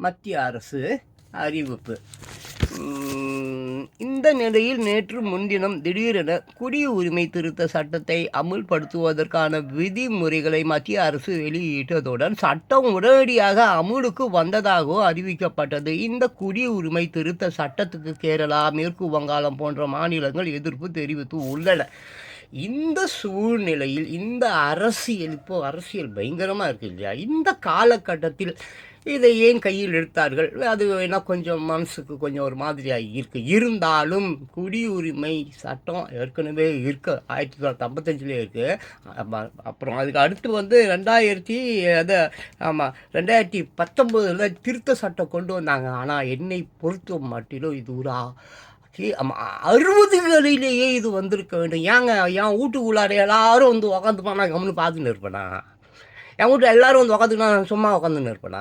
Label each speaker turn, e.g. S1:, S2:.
S1: மத்திய அரசு அறிவிப்பு. இந்த நிலையில் நேற்று முன்தினம் திடீரென குடியுரிமை திருத்த சட்டத்தை அமுல்படுத்துவதற்கான விதிமுறைகளை மத்திய அரசு வெளியிட்டதுடன் சட்டம் உடனடியாக அமுலுக்கு வந்ததாகவும் அறிவிக்கப்பட்டது. இந்த குடியுரிமை திருத்த சட்டத்துக்கு கேரளா, மேற்கு வங்காளம் போன்ற மாநிலங்கள் எதிர்ப்பு தெரிவித்து உள்ளன. இந்த சூழ்நிலையில் இந்த அரசியல் பயங்கரமாக இருக்குது இல்லையா? இந்த காலகட்டத்தில் இதை ஏன் கையில் எடுத்தார்கள்? அது வேணால் கொஞ்சம் மனசுக்கு கொஞ்சம் ஒரு மாதிரியாக இருக்குது. இருந்தாலும் குடியுரிமை சட்டம் ஏற்கனவே இருக்குது, 1955 இருக்குது. அப்புறம் அதுக்கு அடுத்து 2019 திருத்த சட்டம் கொண்டு வந்தாங்க. ஆனால் என்னை பொறுத்த மட்டிலும் இது ஒரு 60களிலேயே இது வந்திருக்க வேண்டும். ஏங்க என் வீட்டுக்குள்ளார எல்லாரும் உக்காந்துப்பா, நான் கம்முன்னு பார்த்துன்னு இருப்பேனா? என் வீட்டில் எல்லோரும் உக்காந்துக்குனா நான் சும்மா உக்காந்துன்னு இருப்பேனா?